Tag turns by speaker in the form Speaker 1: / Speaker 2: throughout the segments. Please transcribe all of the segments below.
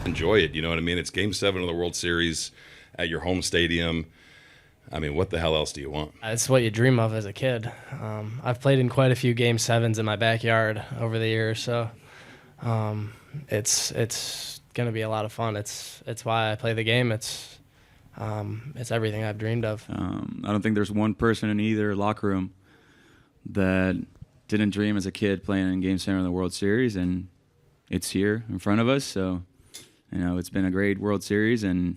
Speaker 1: enjoy it. You know what I mean? It's Game 7 of the World Series at your home stadium. I mean, what the hell else do you want?
Speaker 2: It's what you dream of as a kid. I've played in quite a few Game 7s in my backyard over the years, so it's going to be a lot of fun. It's why I play the game. It's everything I've dreamed of.
Speaker 3: I don't think there's one person in either locker room that didn't dream as a kid playing in Game 7 of the World Series, and it's here in front of us. So, it's been a great World Series, and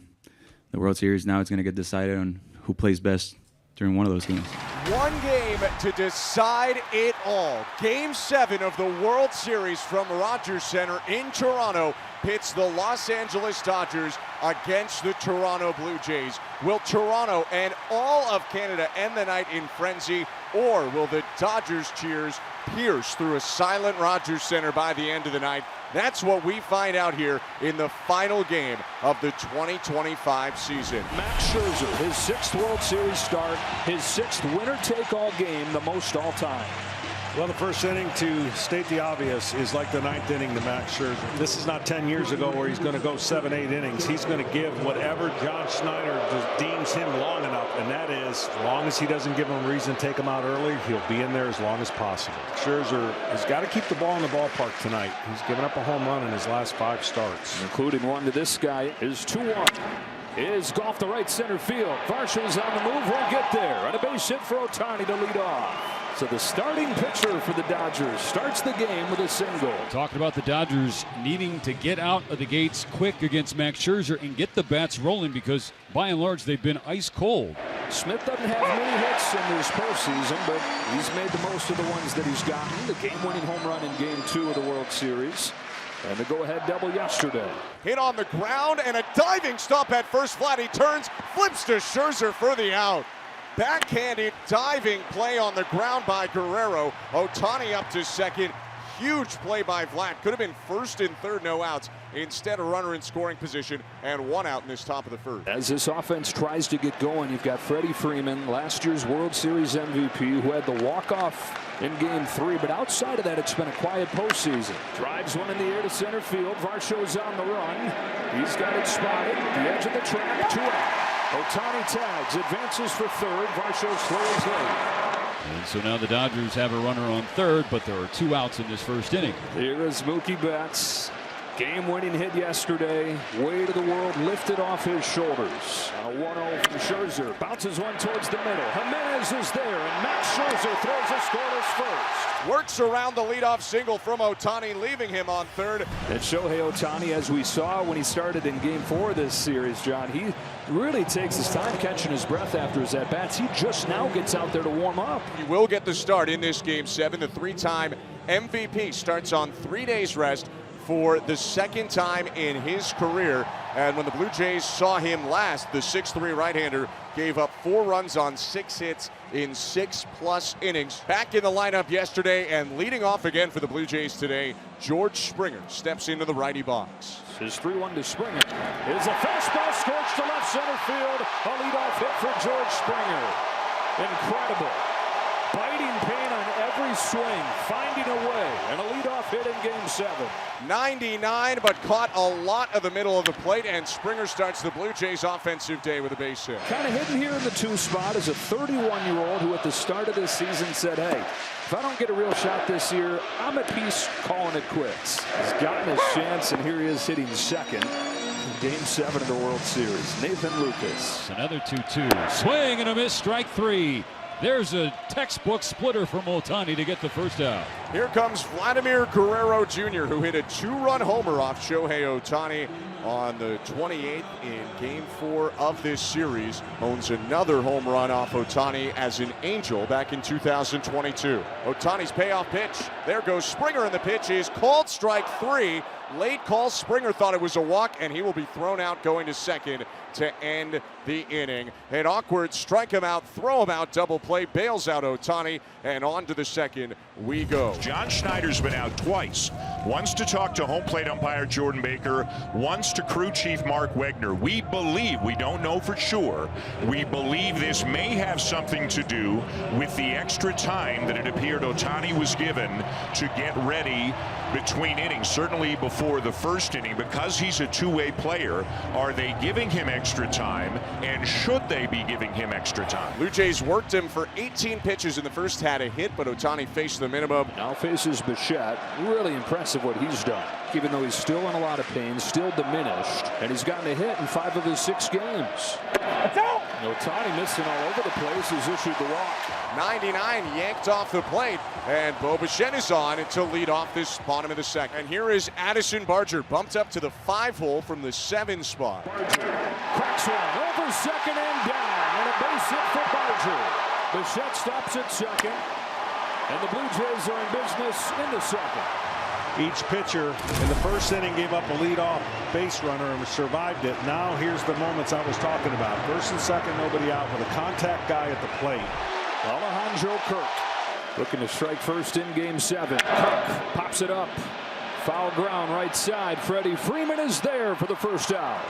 Speaker 3: the World Series now is going to get decided on who plays best during one of those games.
Speaker 4: One game to decide it all. Game 7 of the World Series from Rogers Center in Toronto pits the Los Angeles Dodgers against the Toronto Blue Jays. Will Toronto and all of Canada end the night in frenzy, or will the Dodgers cheers pierce through a silent Rogers Center by the end of the night? That's what we find out here in the final game of the 2025 season.
Speaker 5: Max Scherzer, his 6th World Series start, his 6th winner-take-all game, the most all-time.
Speaker 6: Well, the first inning, to state the obvious, is like the 9th inning to Max Scherzer. This is not 10 years ago where he's going to go 7, 8 innings. He's going to give whatever John Schneider deems him long enough, and that is, as long as he doesn't give him a reason to take him out early, he'll be in there as long as possible. Scherzer has got to keep the ball in the ballpark tonight. He's given up a home run in his last 5 starts.
Speaker 5: Including one to this guy is 2-1. Is golf to right center field. Varsho's on the move, won't get there. And a base hit for Ohtani to lead off. So the starting pitcher for the Dodgers starts the game with a single.
Speaker 7: Talking about the Dodgers needing to get out of the gates quick against Max Scherzer and get the bats rolling, because by and large they've been ice cold.
Speaker 5: Smith doesn't have many hits in this postseason, but he's made the most of the ones that he's gotten. The game-winning home run in Game 2 of the World Series. And the go-ahead double yesterday.
Speaker 4: Hit on the ground and a diving stop at first flat. He turns, flips to Scherzer for the out. Backhanded diving play on the ground by Guerrero. Ohtani up to second. Huge play by Vlad. Could have been first and third, no outs. Instead, a runner in scoring position and 1 out in this top of the first.
Speaker 5: As this offense tries to get going, you've got Freddie Freeman, last year's World Series MVP, who had the walk-off in Game 3. But outside of that, it's been a quiet postseason. Drives one in the air to center field. Varsho's on the run. He's got it spotted. The edge of the track, 2 out. Ohtani tags, advances for third. Varsho slows late.
Speaker 7: And so now the Dodgers have a runner on third, but there are 2 outs in this first inning.
Speaker 5: Here is Mookie Betts. Game-winning hit yesterday. Weight of the world lifted off his shoulders. A 1-0 from Scherzer. Bounces one towards the middle. Jimenez is there, and Max Scherzer throws a scoreless first.
Speaker 4: Works around the leadoff single from Ohtani, leaving him on third.
Speaker 5: And Shohei Ohtani, as we saw when he started in Game 4 of this series, John, he really takes his time catching his breath after his at-bats. He just now gets out there to warm up.
Speaker 4: He will get the start in this Game 7. The 3-time MVP starts on 3 days rest for the 2nd time in his career. And when the Blue Jays saw him last, the 6'3" right-hander gave up 4 runs on 6 hits in 6+ innings. Back in the lineup yesterday and leading off again for the Blue Jays today, George Springer steps into the righty box.
Speaker 5: His 3-1 to Springer is a fastball scorched to left center field. A leadoff hit for George Springer. Incredible. Biting pain on every swing, finding a way, and a leadoff hit in Game 7.
Speaker 4: 99, but caught a lot of the middle of the plate, and Springer starts the Blue Jays offensive day with a base hit.
Speaker 5: Kind of hidden here in the 2 spot is a 31-year-old who at the start of this season said, hey, if I don't get a real shot this year, I'm at peace calling it quits. He's gotten his chance, and here he is hitting second. Game 7 of the World Series. Nathan Lucas.
Speaker 7: Another 2-2. Swing and a miss, strike 3. There's a textbook splitter from Ohtani to get the first out.
Speaker 4: Here comes Vladimir Guerrero Jr., who hit a 2-run homer off Shohei Ohtani on the 28th in Game 4 of this series. Owns another home run off Ohtani as an Angel back in 2022. Ohtani's payoff pitch. There goes Springer, and the pitch is called strike 3. Late call. Springer thought it was a walk, and he will be thrown out going to second to end the inning. An awkward strike him out, throw him out, double play, bails out Ohtani, and on to the second we go.
Speaker 8: John Schneider's been out twice. Once to talk to home plate umpire Jordan Baker, once to crew chief Mark Wegner. We believe, we don't know for sure, we believe this may have something to do with the extra time that it appeared Ohtani was given to get ready between innings, certainly before the first inning. Because he's a two-way player, are they giving him extra time, and should they be giving him extra time?
Speaker 4: Blue Jays worked him for 18 pitches in the first, had a hit, but Ohtani faced the minimum.
Speaker 5: Now faces Bichette. Really impressive what he's done, even though he's still in a lot of pain, still diminished, and he's gotten a hit in 5 of his 6 games. Ohtani missing all over the place, has issued the walk.
Speaker 4: 99 yanked off the plate, and Bo Bichette is on to lead off this bottom of the second. And here is Addison Barger, bumped up to the 5 hole from the 7 spot.
Speaker 5: Barger cracks one over second and down, and a base hit for Barger. Bichette stops at second, and the Blue Jays are in business in the second.
Speaker 6: Each pitcher in the first inning gave up a leadoff base runner and survived it. Now here's the moments I was talking about. First and second, nobody out with a contact guy at the plate.
Speaker 5: Alejandro Kirk looking to strike first in game 7. Kirk pops it up. Foul ground right side. Freddie Freeman is there for the first out.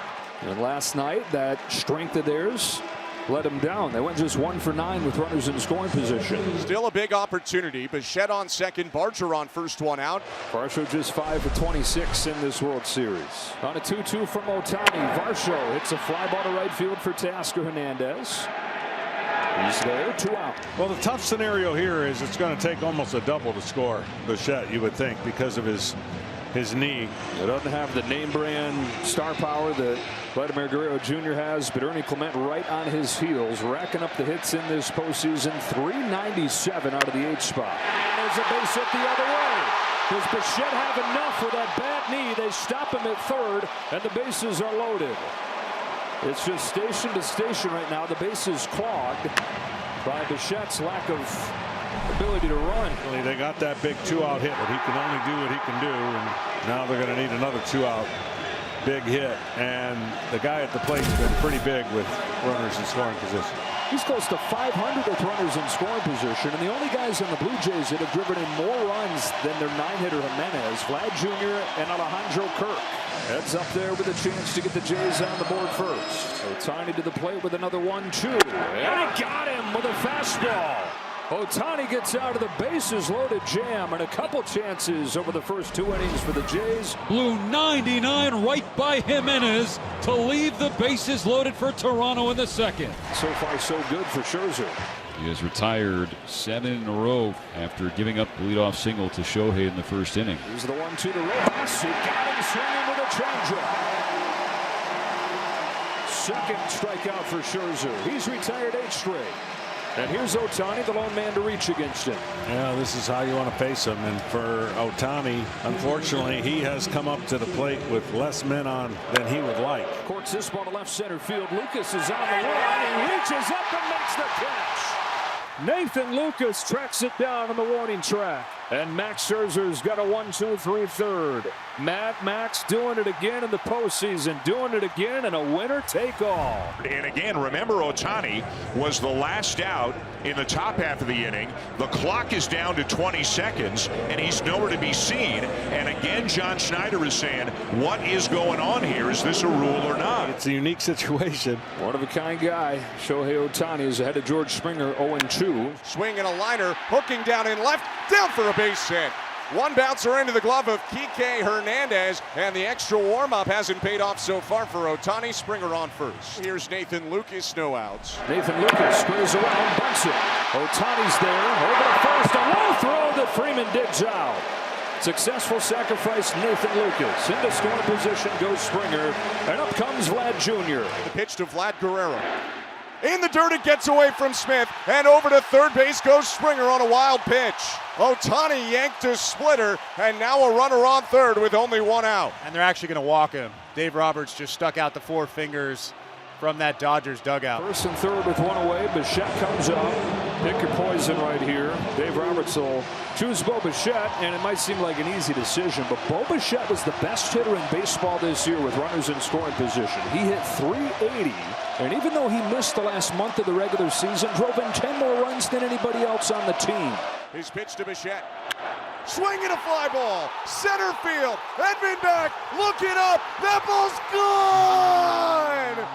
Speaker 5: And last night, that strength of theirs let them down. They went just 1 for 9 with runners in scoring position.
Speaker 4: Still a big opportunity. Bichette on second, Barger on first, one out.
Speaker 5: Varsho just 5 for 26 in this World Series. On a 2-2 from Ohtani. Varsho hits a fly ball to right field for Teoscar Hernandez. He's there, 2 out.
Speaker 6: Well, the tough scenario here is it's going to take almost a double to score Bichette, you would think, because of his knee.
Speaker 5: He doesn't have the name brand star power that Vladimir Guerrero Jr. has, but Ernie Clement right on his heels, racking up the hits in this postseason. 397 out of the 8th spot. And there's a base hit the other way. Does Bichette have enough for that bad knee? They stop him at third, and the bases are loaded. It's just station to station right now. The base is clogged by Bichette's lack of ability to run.
Speaker 6: They got that big 2-out hit, but he can only do what he can do, and now they're going to need another 2-out big hit. And the guy at the plate's been pretty big with runners in scoring position.
Speaker 5: He's close to 500 with runners in scoring position, and the only guys on the Blue Jays that have driven in more runs than their 9-hitter Jimenez, Vlad Jr. and Alejandro Kirk. Heads up there with a chance to get the Jays on the board first. Ohtani to the plate with another 1-2, and he got him with a fastball. Ohtani gets out of the bases loaded jam, and a couple chances over the first 2 innings for the Jays.
Speaker 7: Blew 99 right by Jimenez to leave the bases loaded for Toronto in the second.
Speaker 5: So far, so good for Scherzer.
Speaker 7: He has retired 7 in a row after giving up the leadoff single to Shohei in the first inning.
Speaker 5: Here's the 1-2 to Rojas. He got him swinging with a changeup. Second strikeout for Scherzer. He's retired 8 straight. And here's Ohtani, the lone man to reach against him.
Speaker 6: Yeah, this is how you want to face him. And for Ohtani, unfortunately, he has come up to the plate with less men on than he would like.
Speaker 5: Courts this ball to left center field. Lucas is on the line. He reaches up and makes the catch. Nathan Lucas tracks it down on the warning track. And Max Scherzer's got a 1-2-3 third. Mad Max doing it again in the postseason, doing it again in a winner take all.
Speaker 8: And again, remember, Ohtani was the last out in the top half of the inning. The clock is down to 20 seconds, and he's nowhere to be seen. And again, John Schneider is saying, what is going on here? Is this a rule or not?
Speaker 6: It's a unique situation.
Speaker 5: One of a kind guy. Shohei Ohtani is ahead of George Springer, 0-2.
Speaker 4: Swing and a liner, hooking down in left, down for a base hit. One bouncer into the glove of Kike Hernandez, and the extra warm-up hasn't paid off so far for Ohtani. Springer on first. Here's Nathan Lucas, no outs.
Speaker 5: Nathan Lucas squares around, bunts it. Ohtani's there, over to first, a low throw that Freeman digs out. Successful sacrifice, Nathan Lucas. Into scoring position goes Springer, and up comes Vlad Jr.
Speaker 4: The pitch to Vlad Guerrero. In the dirt, it gets away from Smith, and over to third base goes Springer on a wild pitch. Ohtani yanked a splitter, and now a runner on third with only 1 out.
Speaker 9: And they're actually going to walk him. Dave Roberts just stuck out the 4 fingers from that Dodgers dugout.
Speaker 5: First and third with 1 away. Bichette comes up. Pick your poison right here. Dave Roberts will choose Bo Bichette, and it might seem like an easy decision, but Bo Bichette was the best hitter in baseball this year with runners in scoring position. He hit .380, and even though he missed the last month of the regular season, drove in 10 more runs than anybody else on the team.
Speaker 4: His pitch to Bichette. Swing and a fly ball. Center field. Edman back. Looking up. That ball's gone!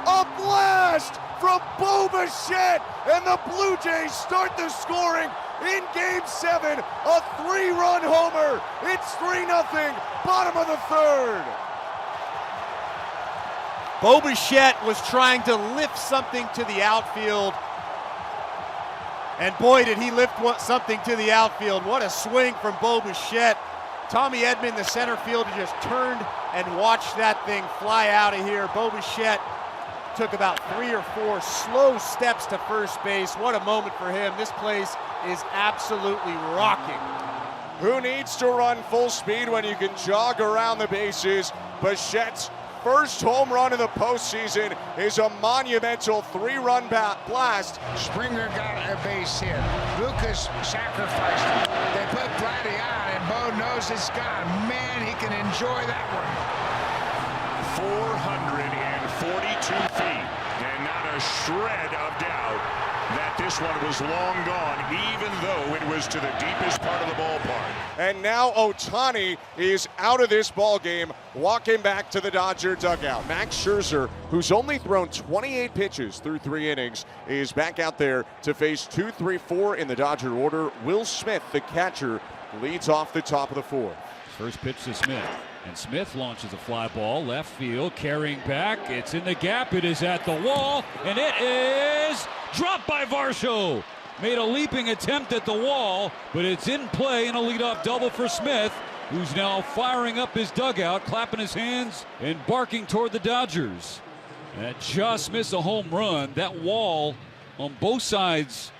Speaker 4: A blast from Bo Bichette, and the Blue Jays start the scoring in Game 7. A 3-run homer. It's 3-0, bottom of the third.
Speaker 9: Bo Bichette was trying to lift something to the outfield. And boy, did he lift something to the outfield. What a swing from Bo Bichette. Tommy Edman, the center fielder, just turned and watched that thing fly out of here. Bo Bichette took about 3 or 4 slow steps to first base. What a moment for him. This place is absolutely rocking.
Speaker 4: Who needs to run full speed when you can jog around the bases? Bichette's first home run in the postseason is a monumental 3-run blast.
Speaker 10: Springer got a base hit. Lucas sacrificed it. They put Vladdy on, and Bo knows it's gone. Man, he can enjoy that one.
Speaker 8: 442 feet, and not a shred of doubt that this one was long gone, even though it was to the deepest part of the ballpark.
Speaker 4: And now Ohtani is out of this ball game, walking back to the Dodger dugout. Max Scherzer, who's only thrown 28 pitches through 3 innings, is back out there to face 2, 3, 4 in the Dodger order. Will Smith, the catcher, leads off the top of the 4th.
Speaker 7: First pitch to Smith. And Smith launches a fly ball, left field, carrying back. It's in the gap. It is at the wall, and it is dropped by Varsho. Made a leaping attempt at the wall, but it's in play and a leadoff double for Smith, who's now firing up his dugout, clapping his hands and barking toward the Dodgers. That just missed a home run. That wall on both sides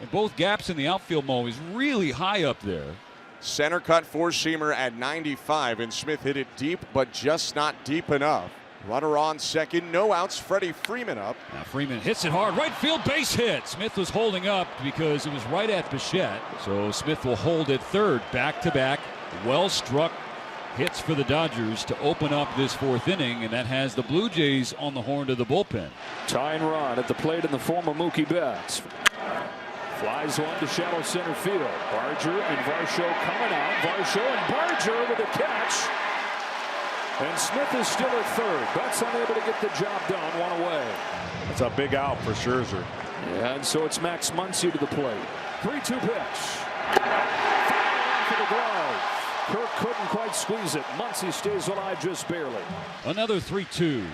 Speaker 7: and both gaps in the outfield mow is really high up there.
Speaker 4: Center cut four-seamer at 95, and Smith hit it deep, but just not deep enough. Runner on second, no outs. Freddie Freeman up.
Speaker 7: Now Freeman hits it hard, right field base hit. Smith was holding up because it was right at Bichette. So Smith will hold at third, back-to-back, well-struck hits for the Dodgers to open up this 4th inning, and that has the Blue Jays on the horn to the bullpen.
Speaker 5: Tying run at the plate in the form of Mookie Betts. Flies one to shallow center field. Barger and Varsho coming out. Varsho and Barger with a catch. And Smith is still at third. Betts unable to get the job done. One away.
Speaker 6: That's a big out for Scherzer.
Speaker 5: Yeah, and so it's Max Muncy to the plate. 3-2 pitch. Foul for the glove. Kirk couldn't quite squeeze it. Muncy stays alive just barely.
Speaker 7: Another 3-2.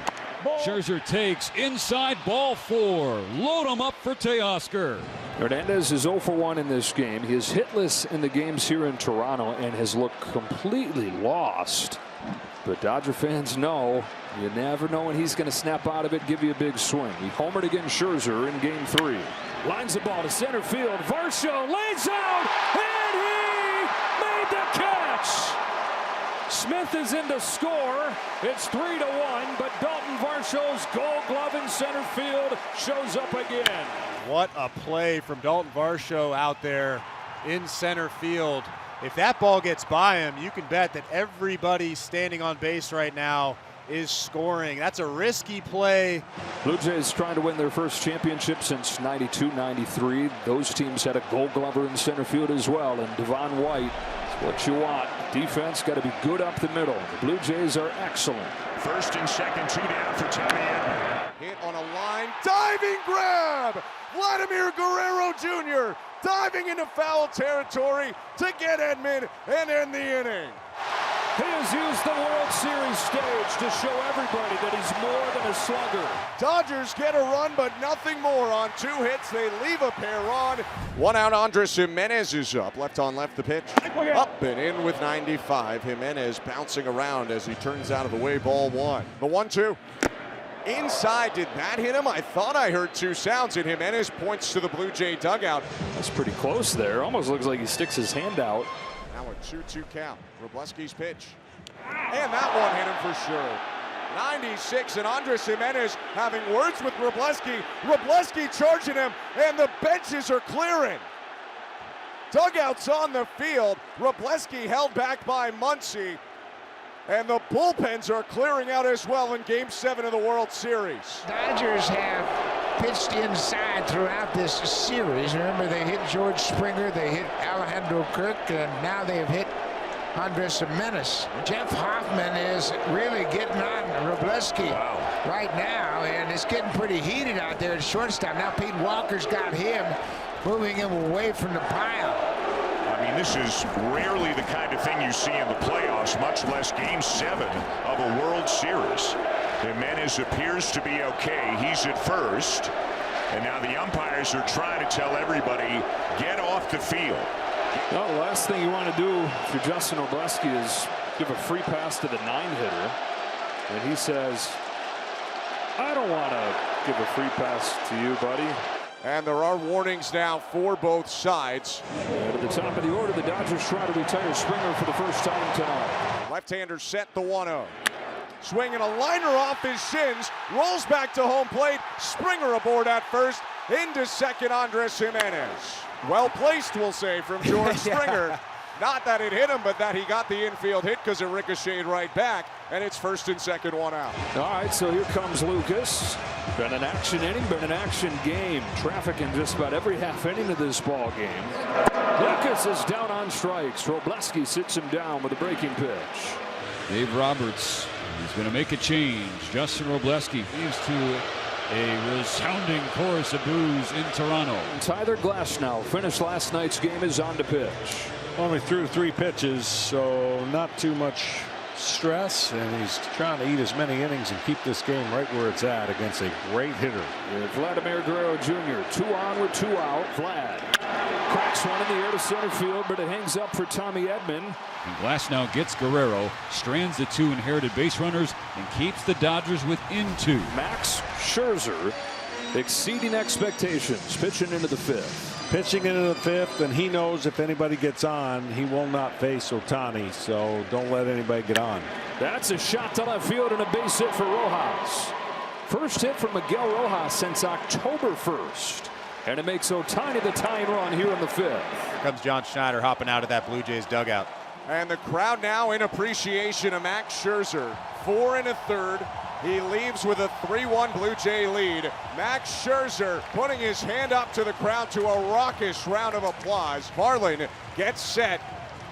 Speaker 7: Scherzer takes inside, ball 4. Load him up for Teoscar.
Speaker 5: Hernandez is 0 for 1 in this game. He is hitless in the games here in Toronto and has looked completely lost. But Dodger fans know you never know when he's going to snap out of it, give you a big swing. He homered against Scherzer in Game 3. Lines the ball to center field. Varsho lays out, and he made the catch. Smith is in to score. It's 3-1, but Dalton Varsho's Gold Glove in center field shows up again.
Speaker 9: What a play from Dalton Varsho out there in center field. If that ball gets by him, you can bet that everybody standing on base right now is scoring. That's a risky play.
Speaker 5: Blue Jays trying to win their first championship since 92-93. Those teams had a Gold Glover in center field as well, and Devon White. What you want. Defense got to be good up the middle. The Blue Jays are excellent.
Speaker 8: First and second, 2 down for Tommy Edman.
Speaker 4: Hit on a line, diving grab. Vladimir Guerrero Jr. diving into foul territory to get Edman and end the inning.
Speaker 5: He has used the World Series stage to show everybody that he's more than a slugger.
Speaker 4: Dodgers get a run, but nothing more on 2 hits. They leave a pair on. 1 out, Andres Jimenez is up. Left on left the pitch. Up and in with 95. Jimenez bouncing around as he turns out of the way, ball 1. The 1-2. Inside, did that hit him? I thought I heard 2 sounds, and Jimenez points to the Blue Jay dugout.
Speaker 5: That's pretty close there. Almost looks like he sticks his hand out.
Speaker 4: Now a 2-2 count. Wroblewski's pitch. And that one hit him for sure. 96, and Andres Jimenez having words with Wrobleski. Wrobleski charging him, and the benches are clearing. Dugouts on the field. Wrobleski held back by Muncy. And the bullpens are clearing out as well in Game 7 of the World Series.
Speaker 10: Dodgers have pitched inside throughout this series. Remember, they hit George Springer, they hit Alejandro Kirk, and now they've hit Andres Jimenez. Jeff Hoffman is really getting on Wrobleski right now, and it's getting pretty heated out there at shortstop. Now Pete Walker's got him, moving him away from the pile.
Speaker 8: I mean, this is rarely the kind of thing you see in the playoffs, much less Game 7 of a World Series. Jimenez appears to be okay. He's at first, and now the umpires are trying to tell everybody, get off the field.
Speaker 5: Well, the last thing you want to do if you're Justin Wrobleski is give a free pass to the 9-hitter. And he says, I don't want to give a free pass to you, buddy.
Speaker 4: And there are warnings now for both sides.
Speaker 5: And at the top of the order, the Dodgers try to retire Springer for the first time tonight.
Speaker 4: Left-hander set the 1-0. Swinging a liner off his shins, rolls back to home plate. Springer aboard at first, into second, Andres Jimenez. Well placed, we'll say, from George Springer. Not that it hit him, but that he got the infield hit because it ricocheted right back, and it's first and second, 1 out.
Speaker 5: All right, so here comes Lucas. Been an action inning, been an action game. Traffic in just about every half inning of this ball game. Lucas is down on strikes. Wrobleski sits him down with a breaking pitch.
Speaker 7: Dave Roberts is going to make a change. Justin Wrobleski leaves to a resounding chorus of boos in Toronto.
Speaker 5: Tyler Glasnow finished last night's game, is on to pitch.
Speaker 6: Only threw 3 pitches, so not too much stress, and he's trying to eat as many innings and keep this game right where it's at against a great hitter.
Speaker 5: Vladimir Guerrero Jr. 2 on with 2 out. Vlad cracks one in the air to center field, but it hangs up for Tommy Edman.
Speaker 7: And Glasnow gets Guerrero, strands the 2 inherited base runners, and keeps the Dodgers within 2.
Speaker 5: Max Scherzer exceeding expectations, pitching into the 5th.
Speaker 6: Pitching into the 5th, and he knows if anybody gets on, he will not face Ohtani, so don't let anybody get on.
Speaker 5: That's a shot to left field and a base hit for Rojas. First hit from Miguel Rojas since October 1st. And it makes Ohtani the tying run here in the 5th.
Speaker 9: Here comes John Schneider hopping out of that Blue Jays dugout.
Speaker 4: And the crowd now in appreciation of Max Scherzer. 4 1/3. He leaves with a 3-1 Blue Jay lead. Max Scherzer putting his hand up to the crowd to a raucous round of applause. Varland gets set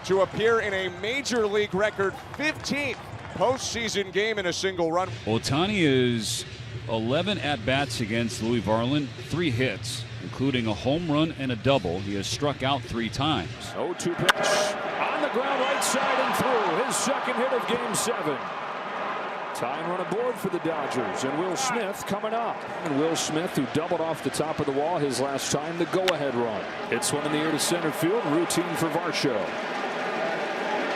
Speaker 4: to appear in a Major League record 15th postseason game in a single run.
Speaker 7: Ohtani is 11 at-bats against Louis Varland, 3 hits, including a home run and a double. He has struck out 3 times.
Speaker 5: 0-2 pitch on the ground, right side and through. His second hit of Game 7. Tying run aboard for the Dodgers, and Will Smith coming up. And Will Smith, who doubled off the top of the wall his last time, the go-ahead run. Hits one in the air to center field, routine for Varsho.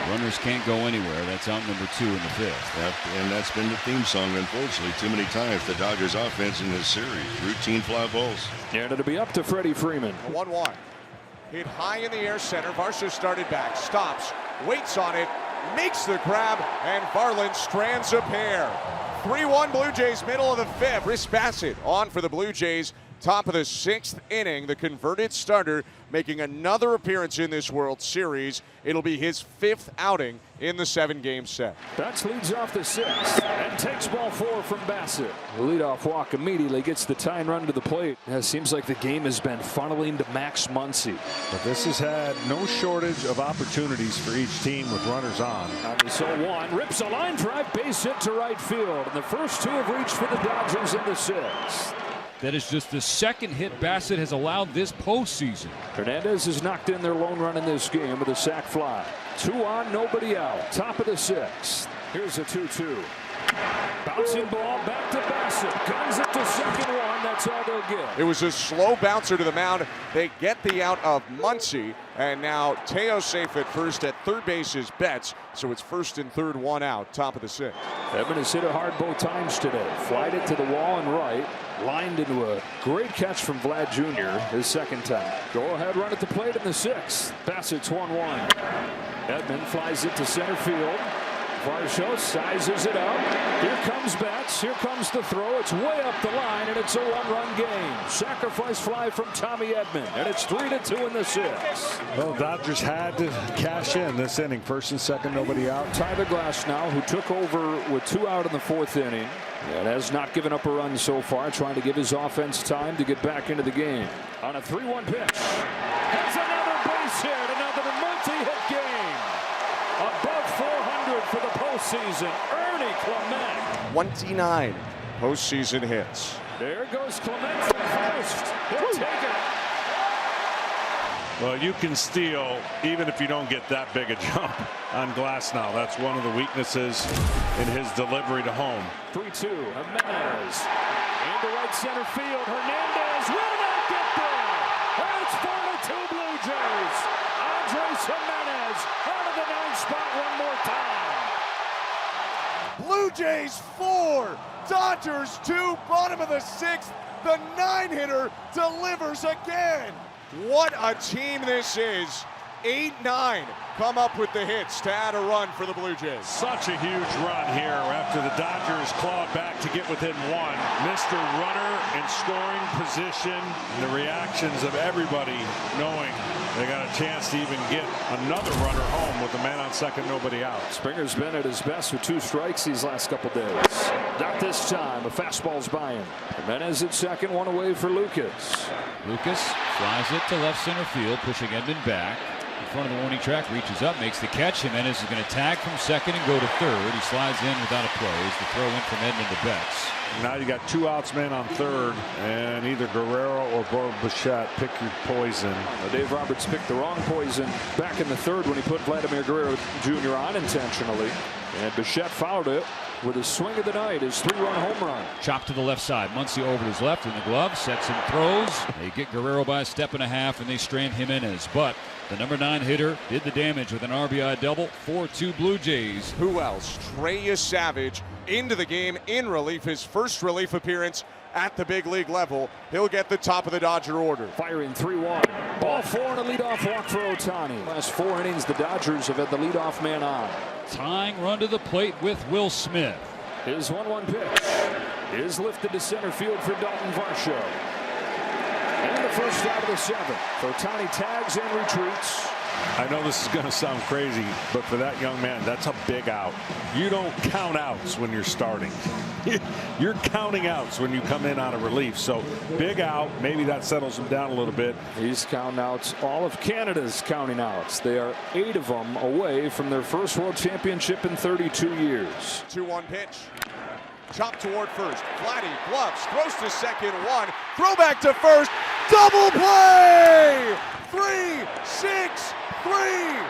Speaker 7: Runners can't go anywhere. That's out number 2 in the 5th.
Speaker 11: Yep, and that's been the theme song, unfortunately, too many times. The Dodgers offense in this series, routine fly balls.
Speaker 5: And it'll be up to Freddie Freeman.
Speaker 4: 1-1. Hit high in the air center. Varsho started back, stops, waits on it, makes the grab, and Varland strands a pair. 3-1 Blue Jays, middle of the 5th. Chris Bassett on for the Blue Jays. Top of the 6th inning, the converted starter making another appearance in this World Series. It'll be his 5th outing in the 7-game set.
Speaker 5: Betts leads off the 6th and takes ball 4 from Bassett. The leadoff walk immediately gets the tying run to the plate. It seems like the game has been funneling to Max Muncy.
Speaker 6: But this has had no shortage of opportunities for each team with runners on.
Speaker 5: On the 0-1, rips a line drive, base hit to right field. And the first 2 have reached for the Dodgers in the 6th.
Speaker 7: That is just the second hit Bassett has allowed this postseason.
Speaker 5: Hernandez has knocked in their lone run in this game with a sac fly. 2 on, nobody out. Top of the 6th. Here's a 2-2. Bouncing ball back to Bassett. Guns it to second one. That's all they'll get.
Speaker 4: It was a slow bouncer to the mound. They get the out of Muncy, and now Teo safe at first. At third base is Betts, so it's first and third, 1 out, top of the 6th.
Speaker 5: Edman has hit it hard both times today. Flied it to the wall and right. Lined into a great catch from Vlad Jr. his second time. Go ahead run at the plate in the 6th. Bassett's 1-1. Edman flies it to center field. Varsho sizes it up. Here comes Betts. Here comes the throw. It's way up the line, and it's a one-run game. Sacrifice fly from Tommy Edman, and it's 3-2 in the 6th.
Speaker 6: Well, Dodgers had to cash in this inning. First and second, nobody out.
Speaker 5: Tyler Glasnow, who took over with 2 out in the 4th inning, and has not given up a run so far, trying to give his offense time to get back into the game. On a 3-1 pitch. Has another base hit, another multi-hit game. Above 400 for the postseason. Ernie Clement.
Speaker 4: 29 postseason hits.
Speaker 5: There goes Clement from first. He'll take it.
Speaker 6: Well, you can steal even if you don't get that big a jump on Glasnow. That's one of the weaknesses in his delivery to home.
Speaker 5: 3-2. Jimenez into right center field. Hernandez will not get there. And it's 4-2 Blue Jays. Andres Jimenez out of the 9th spot one more time.
Speaker 4: Blue Jays 4, Dodgers 2, bottom of the 6th. The 9-hitter delivers again. What a team this is. 8-9 come up with the hits to add a run for the Blue Jays.
Speaker 6: Such a huge run here after the Dodgers clawed back to get within 1. Mr. Runner in scoring position. And the reactions of everybody knowing they got a chance to even get another runner home with a man on second, nobody out.
Speaker 5: Springer's been at his best with 2 strikes these last couple days. Not this time. A fastball's by him. Jimenez at second, 1 away for Lucas.
Speaker 7: Lucas flies it to left center field, pushing Edman back. In front of the warning track, reaches up, makes the catch. Jimenez is going to tag from second and go to third. He slides in without a play. It's the throw in from Edman to Betts.
Speaker 6: Now you got 2 outs, men on third, and either Guerrero or Bichette, pick your poison.
Speaker 5: Dave Roberts picked the wrong poison back in the 3rd when he put Vladimir Guerrero Jr. on intentionally. And Bichette fouled it with his swing of the night, his 3-run home run.
Speaker 7: Chopped to the left side. Muncy over to his left in the glove, sets and throws. They get Guerrero by a step and a half, and they strand Jimenez. But the number 9 hitter did the damage with an RBI double. 4-2 Blue Jays.
Speaker 4: Who else? Trey Savage into the game in relief. His first relief appearance at the big league level. He'll get the top of the Dodger order.
Speaker 5: Firing 3-1. Ball 4 and a leadoff walk for Ohtani. Last 4 innings, the Dodgers have had the leadoff man on.
Speaker 7: Tying run to the plate with Will Smith.
Speaker 5: His 1-1 pitch is lifted to center field for Dalton Varsho. And the first out of the 7th. Ohtani tags and retreats.
Speaker 6: I know this is going to sound crazy, but for that young man, that's a big out. You don't count outs when you're starting. You're counting outs when you come in on a relief. So big out, maybe that settles him down a little bit.
Speaker 5: He's counting outs. All of Canada's counting outs. They are 8 of them away from their first World Championship in 32 years.
Speaker 4: 2-1 pitch. Chop toward first. Vladdy bluffs, throws to second, 1. Throw back to first. Double play! 3-6-3.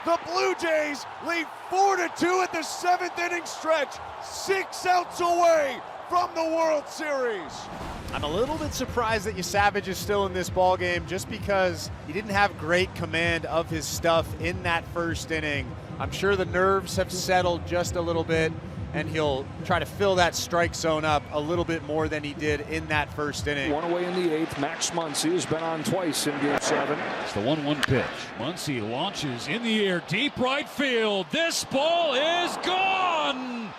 Speaker 4: The Blue Jays lead 4-2 at the 7th inning stretch. 6 outs away from the World Series.
Speaker 9: I'm a little bit surprised that Savage is still in this ball game just because he didn't have great command of his stuff in that first inning. I'm sure the nerves have settled just a little bit, and he'll try to fill that strike zone up a little bit more than he did in that first inning.
Speaker 5: 1 away in the 8th. Max Muncy has been on twice in Game 7.
Speaker 7: It's the 1-1 pitch. Muncy launches in the air, deep right field. This ball is gone!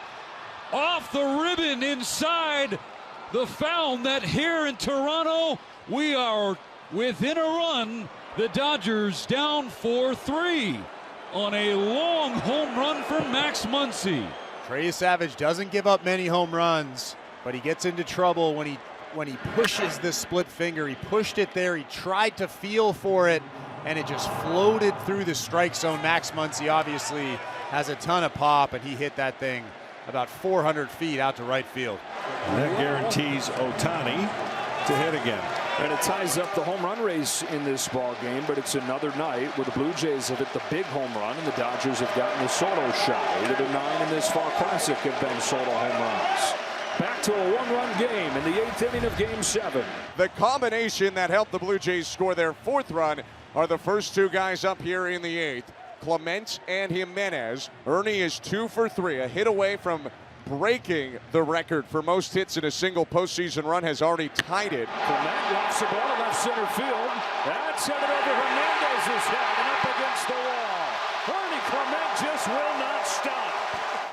Speaker 7: Off the ribbon inside the foul net here in Toronto. We are within a run. The Dodgers down 4-3 on a long home run from Max Muncy.
Speaker 9: Trey Savage doesn't give up many home runs, but he gets into trouble when he pushes this split finger. He pushed it there. He tried to feel for it, and it just floated through the strike zone. Max Muncy obviously has a ton of pop, and he hit that thing about 400 feet out to right field.
Speaker 6: And that guarantees Ohtani to hit again.
Speaker 5: And it ties up the home run race in this ball game, but it's another night where the Blue Jays have hit the big home run and the Dodgers have gotten the Soto shot. 8 of the 9 in this Fall Classic have been Soto home runs. Back to a 1-run game in the 8th inning of Game 7.
Speaker 4: The combination that helped the Blue Jays score their 4th run are the first 2 guys up here in the 8th, Clement and Jimenez. Ernie is 2 for 3, a hit away from breaking the record for most hits in a single postseason run, has already tied it.
Speaker 5: Clement lofts the ball to left center field. That's headed over Hernandez's head and up against the wall. Ernie Clement just will not stop.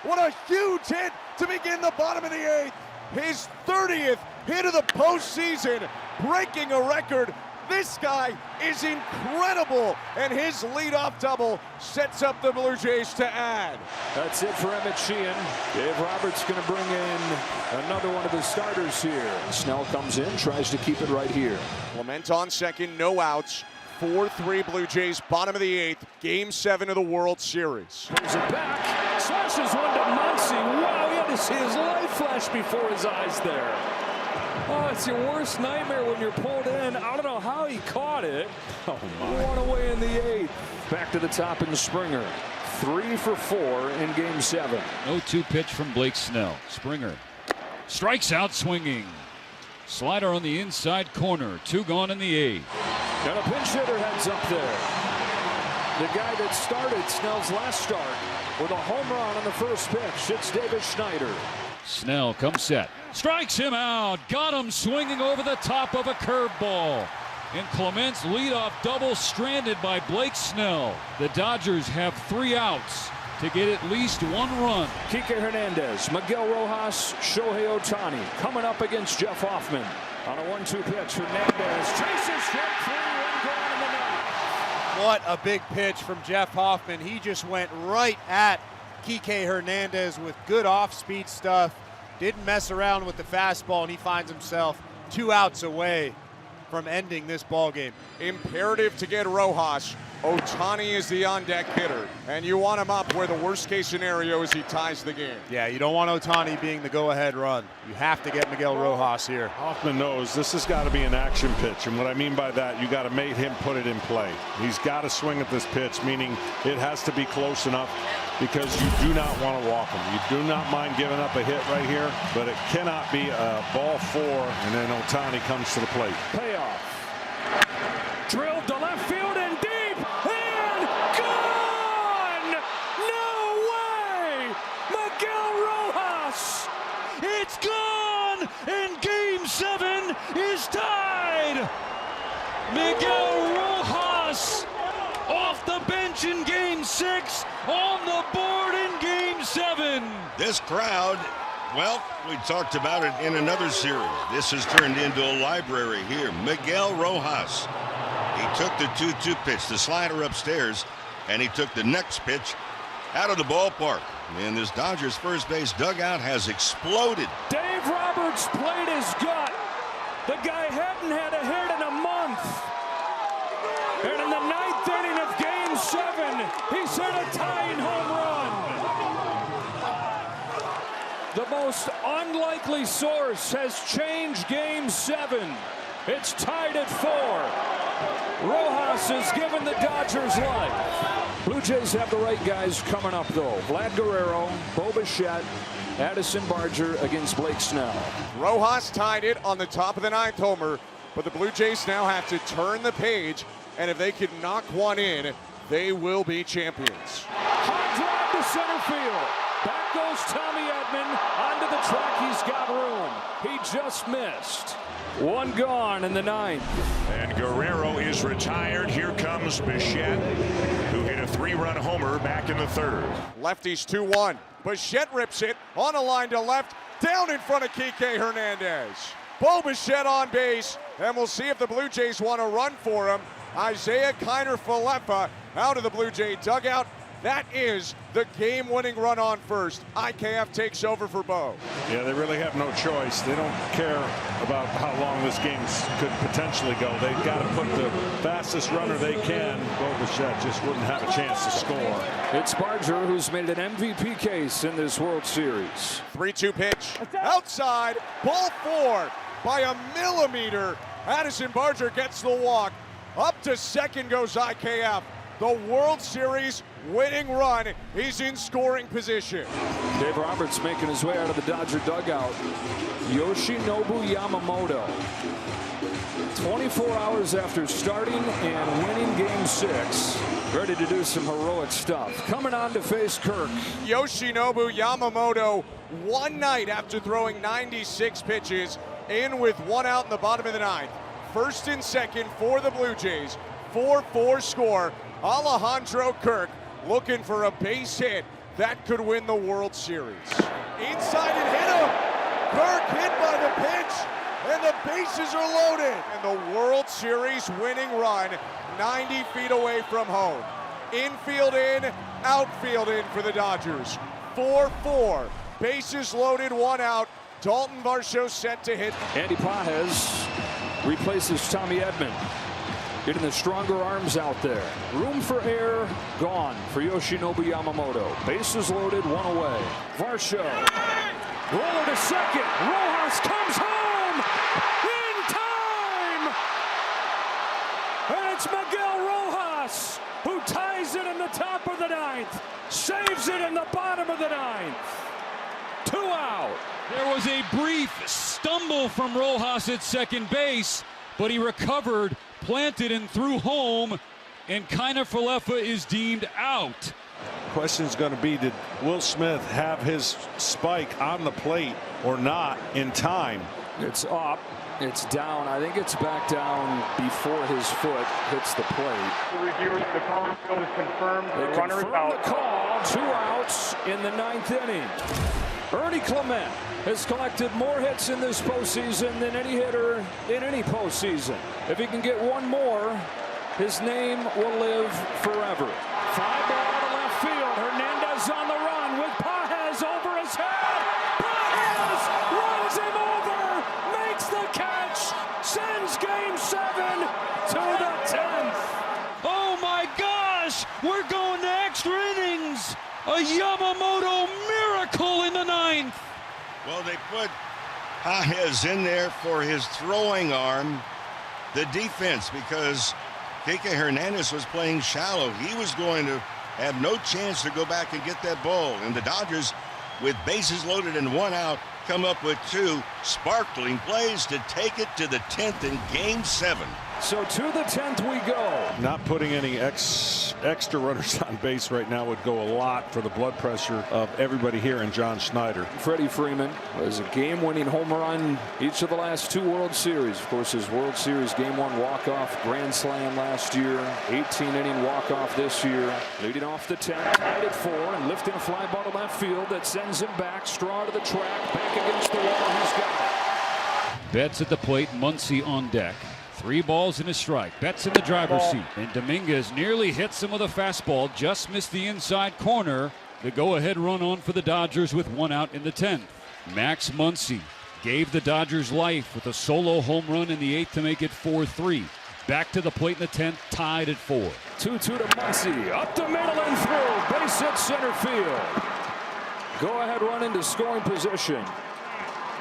Speaker 4: What a huge hit to begin the bottom of the 8th. His 30th hit of the postseason, breaking a record. This guy is incredible, and his leadoff double sets up the Blue Jays to add.
Speaker 5: That's it for Emmett Sheehan. Dave Roberts going to bring in another one of the starters here. Snell comes in, tries to keep it right here.
Speaker 4: Clement on second, no outs. 4-3 Blue Jays, bottom of the 8th, Game 7 of the World Series.
Speaker 5: Brings it back, slashes one to Muncy. Wow, he had to see his life flash before his eyes there. Oh, it's your worst nightmare when you're pulled in. I don't know how he caught it.
Speaker 6: Oh, my.
Speaker 5: One away in the 8th. Back to the top in Springer. 3 for 4 in Game 7.
Speaker 7: 0-2 pitch from Blake Snell. Springer strikes out swinging. Slider on the inside corner. 2 gone in the 8th.
Speaker 5: And a pinch hitter heads up there. The guy that started Snell's last start with a home run on the first pitch. It's David Schneider.
Speaker 7: Snell comes set. Strikes him out. Got him swinging over the top of a curveball. And Clement's leadoff double stranded by Blake Snell. The Dodgers have 3 outs to get at least 1 run.
Speaker 5: Kike Hernandez, Miguel Rojas, Shohei Ohtani coming up against Jeff Hoffman. On a 1-2 pitch, Hernandez chases strike 3, 1 gone in the 9th.
Speaker 9: What a big pitch from Jeff Hoffman. He just went right at Kike Hernandez with good off-speed stuff. Didn't mess around with the fastball, and he finds himself 2 outs away from ending this ball game.
Speaker 4: Imperative to get Rojas. Ohtani is the on-deck hitter, and you want him up where the worst-case scenario is he ties the game.
Speaker 9: Yeah, you don't want Ohtani being the go-ahead run. You have to get Miguel Rojas here.
Speaker 6: Hoffman knows this has got to be an action pitch, and what I mean by that, you got to make him put it in play. He's got to swing at this pitch, meaning it has to be close enough because you do not want to walk him. You do not mind giving up a hit right here, but it cannot be a ball 4, and then Ohtani comes to the plate.
Speaker 5: Payoff. Drilled to left field and deep. And gone! No way! Miguel Rojas!
Speaker 7: It's gone! And Game 7 is tied! Miguel Rojas off the bench in Game 6, on the board in Game 7.
Speaker 11: This crowd, well, we talked about it in another series. This has turned into a library here. Miguel Rojas. He took the 2-2 pitch, the slider upstairs, and he took the next pitch out of the ballpark. And this Dodgers first base dugout has exploded.
Speaker 5: Dave Roberts played his gut. The guy hadn't had a hit in a month. And in the 9th inning of Game 7, he's hit a tying home run. The most unlikely source has changed Game 7. It's tied at 4. Rojas has given the Dodgers life. Blue Jays have the right guys coming up, though. Vlad Guerrero, Bo Bichette, Addison Barger against Blake Snell.
Speaker 4: Rojas tied it on the top of the 9th homer, but the Blue Jays now have to turn the page, and if they can knock one in, they will be champions.
Speaker 5: High drive to center field. Back goes Tommy Edman. Onto the track, he's got room. He just missed. 1 gone in the 9th.
Speaker 8: And Guerrero is retired. Here comes Bichette, who hit a 3-run homer back in the 3rd.
Speaker 4: Lefties 2-1. Bichette rips it on a line to left, down in front of Kike Hernandez. Bo Bichette on base, and we'll see if the Blue Jays want to run for him. Isaiah Kiner-Falefa out of the Blue Jay dugout. That is the game-winning run on first. IKF takes over for Bo.
Speaker 6: Yeah, they really have no choice. They don't care about how long this game could potentially go. They've got to put the fastest runner they can. Bo Bichette just wouldn't have a chance to score.
Speaker 5: It's Barger who's made an MVP case in this World Series.
Speaker 4: 3-2 pitch. Outside. Ball 4 by a millimeter. Addison Barger gets the walk. Up to second goes IKF. The World Series winning run. He's in scoring position.
Speaker 5: Dave Roberts making his way out of the Dodger dugout. Yoshinobu Yamamoto. 24 hours after starting and winning Game 6. Ready to do some heroic stuff. Coming on to face Kirk.
Speaker 4: Yoshinobu Yamamoto, one night after throwing 96 pitches, in with 1 out in the bottom of the 9th. First and second for the Blue Jays. 4-4 score. Alejandro Kirk looking for a base hit that could win the World Series. Inside and hit him. Kirk hit by the pitch, and the bases are loaded. And the World Series winning run 90 feet away from home. Infield in, outfield in for the Dodgers. 4-4. Bases loaded, 1 out. Dalton Varsho set to hit.
Speaker 5: Andy Pages replaces Tommy Edman. Getting the stronger arms out there. Room for air gone for Yoshinobu Yamamoto. Bases loaded, 1 away. Varsho. Roller to second. Rojas comes home in time. And it's Miguel Rojas who ties it in the top of the 9th. Saves it in the bottom of the 9th. 2 out.
Speaker 7: There was a brief stumble from Rojas at second base, but he recovered, planted, and threw home, and Kiner-Falefa is deemed out.
Speaker 6: Question is going to be, did Will Smith have his spike on the plate or not in time?
Speaker 5: It's up. It's down. I think it's back down before his foot hits the plate.
Speaker 12: The reviewers, the field is confirmed.
Speaker 5: They confirm the call. 2 outs in the 9th inning. Ernie Clement has collected more hits in this postseason than any hitter in any postseason. If he can get 1 more, his name will live forever. Fly ball to left field. Hernandez on the run with Pages over his head. Pages runs him over, makes the catch, sends Game 7 to the 10th.
Speaker 7: Oh my gosh, we're going to extra innings. A Yamamoto miracle in the 9th.
Speaker 11: Well, they put Pages in there for his throwing arm, the defense, because Kike Hernandez was playing shallow. He was going to have no chance to go back and get that ball. And the Dodgers, with bases loaded and 1 out, come up with 2 sparkling plays to take it to the 10th in Game 7.
Speaker 5: So to the 10th we go.
Speaker 6: Not putting any extra runners on base right now would go a lot for the blood pressure of everybody here in John Schneider.
Speaker 5: Freddie Freeman was a game-winning home run each of the last 2 World Series. Of course, his World Series Game 1 walk-off grand slam last year. 18-inning walk-off this year. Leading off the 10th, tied at 4, and lifting a fly ball to left field that sends him back. Straw to the track, back against the wall. He's got it.
Speaker 7: Betts at the plate, Muncy on deck. 3 balls and a strike. Betts in the driver's seat. And Dominguez nearly hits him with a fastball. Just missed the inside corner. The go-ahead run on for the Dodgers with 1 out in the 10th. Max Muncy gave the Dodgers life with a solo home run in the 8th to make it 4-3. Back to the plate in the 10th, tied at 4.
Speaker 5: 2-2 to Muncy. Up the middle and through. Base hit center field. Go-ahead run into scoring position.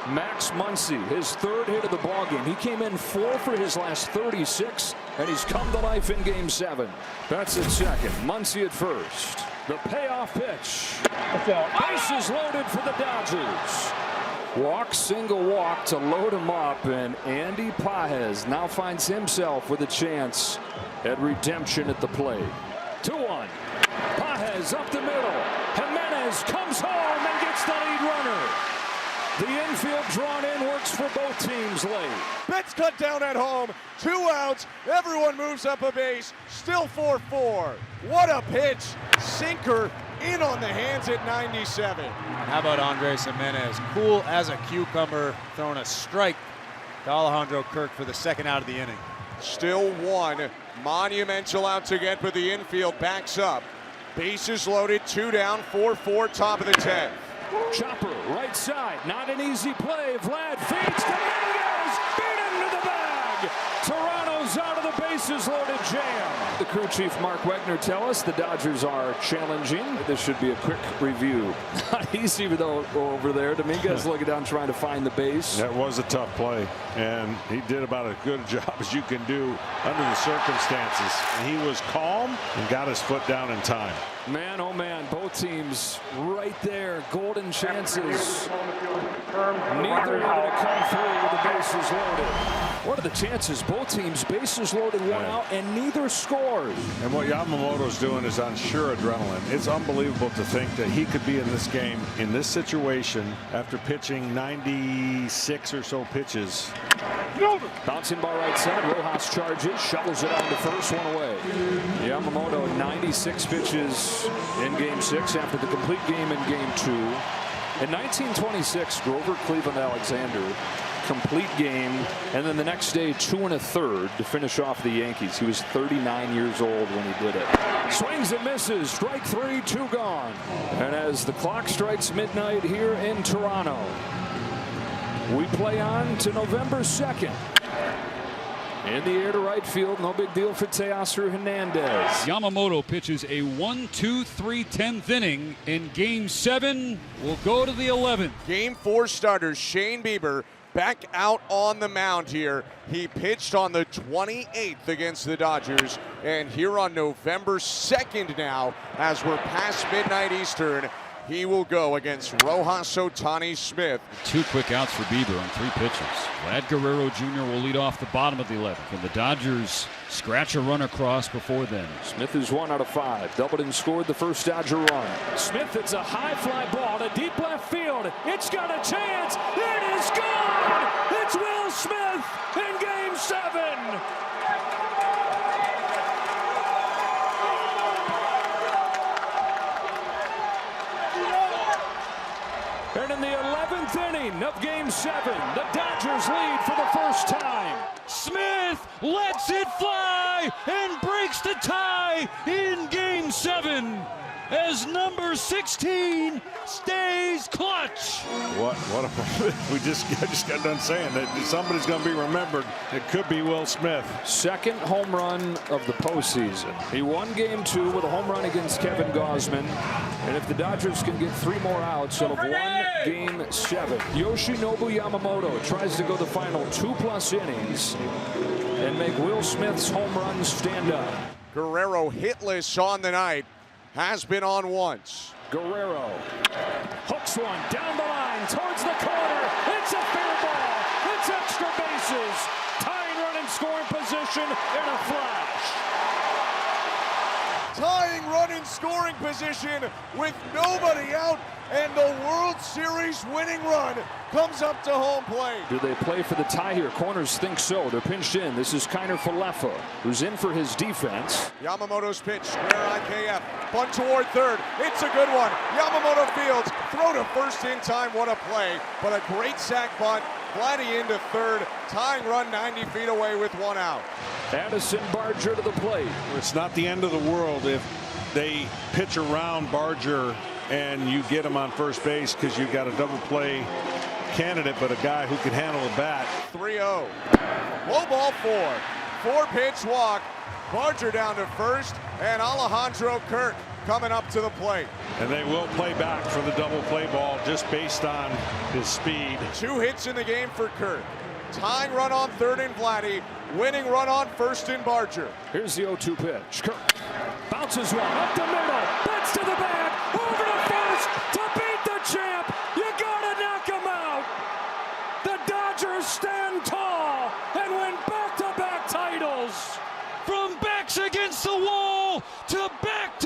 Speaker 5: Max Muncy, his 3rd hit of the ballgame. He came in 4 for his last 36, and he's come to life in Game 7. That's at second. Muncy at first. The payoff pitch. Bases loaded for the Dodgers. Walk, single walk to load him up, and Andy Pages now finds himself with a chance at redemption at the plate. 2-1. Pages up the middle. Jimenez comes home and gets the lead runner. The infield drawn in works for both teams late.
Speaker 4: Betts cut down at home. 2 outs. Everyone moves up a base. Still 4-4. What a pitch. Sinker in on the hands at 97.
Speaker 9: How about Andres Jimenez? Cool as a cucumber, throwing a strike to Alejandro Kirk for the 2nd out of the inning.
Speaker 4: Still 1. Monumental outs again, but the infield backs up. Bases loaded. 2 down. 4-4. Top of the 10th.
Speaker 5: Chopper, right side, not an easy play. Vlad feeds Dominguez, beat him to the bag. Toronto's out of the bases loaded jam. The crew chief Mark Wegner tell us the Dodgers are challenging. This should be a quick review. Not easy though over there. Dominguez looking down trying to find the base.
Speaker 6: That was a tough play, and he did about as good a job as you can do under the circumstances. He was calm and got his foot down in time.
Speaker 5: Man, oh man, both teams right there. Golden chances. Neither able to come through with the bases loaded. What are the chances? Both teams bases loaded, 1 out, and neither scores.
Speaker 6: And what Yamamoto's doing is on sure adrenaline. It's unbelievable to think that he could be in this game, in this situation, after pitching 96 or so pitches.
Speaker 5: Bouncing ball right side. Rojas charges, shovels it on to first, one away. Yamamoto 96 pitches in Game 6 after the complete game in Game 2. In 1926, Grover Cleveland Alexander, complete game, and then the next day 2 1/3 to finish off the Yankees. He was 39 years old when he did it. Swings and misses, strike 3, 2 gone. And as the clock strikes midnight here in Toronto, we play on to November 2nd. In the air to right field, no big deal for Teoscar Hernandez.
Speaker 7: Yamamoto pitches a 1-2-3 10th inning in Game 7. We'll go to the 11th.
Speaker 4: Game 4 starter Shane Bieber back out on the mound here. He pitched on the 28th against the Dodgers, and here on November 2nd now, as we're past midnight Eastern, he will go against Rojas Ohtani Smith.
Speaker 7: 2 quick outs for Bieber on 3 pitches. Vlad Guerrero Jr. will lead off the bottom of the 11th, and the Dodgers scratch a run across before then.
Speaker 5: Smith is 1 out of 5. Doubled and scored the first Dodger run. Smith hits a high fly ball to deep left field. It's got a chance. It is gone. It's Will Smith in Game 7. And in the 11th inning of Game 7, the Dodgers lead for the first time.
Speaker 7: Smith lets it fly and breaks the tie in Game 7 as number 16 stays clutch.
Speaker 6: What I just got done saying that somebody's going to be remembered. It could be Will Smith.
Speaker 5: Second home run of the postseason. He won Game 2 with a home run against Kevin Gausman. And if the Dodgers can get 3 more outs, they'll have won Game 7. Yoshinobu Yamamoto tries to go the final 2+ innings and make Will Smith's home runs stand up.
Speaker 4: Guerrero hitless on the night, has been on once.
Speaker 5: Guerrero hooks one down the line towards the corner. It's a fair ball. It's extra bases. Tying run in scoring position in a flash.
Speaker 4: Tying run in scoring position with nobody out, and the World Series winning run comes up to home plate.
Speaker 5: Do they play for the tie here? Corners think so. They're pinched in. This is Kiner Falefa, who's in for his defense.
Speaker 4: Yamamoto's pitch, square IKF, bunt toward third. It's a good one. Yamamoto fields, throw to first in time. What a play, but a great sac bunt. Vladdy into third, tying run 90 feet away with 1 out.
Speaker 5: Addison Barger to the plate.
Speaker 6: It's not the end of the world if they pitch around Barger and you get him on first base, because you've got a double play candidate, but a guy who can handle the bat.
Speaker 4: 3-0. Low ball 4. 4-pitch walk. Barger down to first, and Alejandro Kirk coming up to the plate.
Speaker 6: And they will play back for the double play ball just based on his speed.
Speaker 4: 2 hits in the game for Kirk. Tying run on third in Vladdy. Winning run on first in Barger.
Speaker 5: Here's the 0-2 pitch. Kirk bounces one up the middle. Bats to the bag. Over to first to beat the champ. You gotta knock him out. The Dodgers stand tall and win back-to-back titles.
Speaker 7: From backs against the wall to back,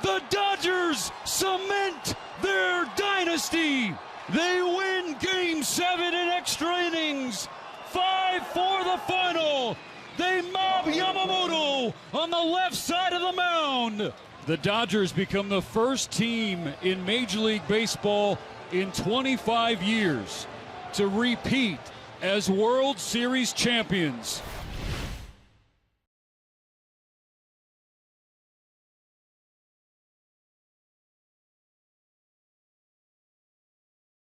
Speaker 7: the Dodgers cement their dynasty. They win Game 7 in extra innings. 5 for the final. They mob Yamamoto on the left side of the mound. The Dodgers become the first team in Major League Baseball in 25 years to repeat as World Series champions.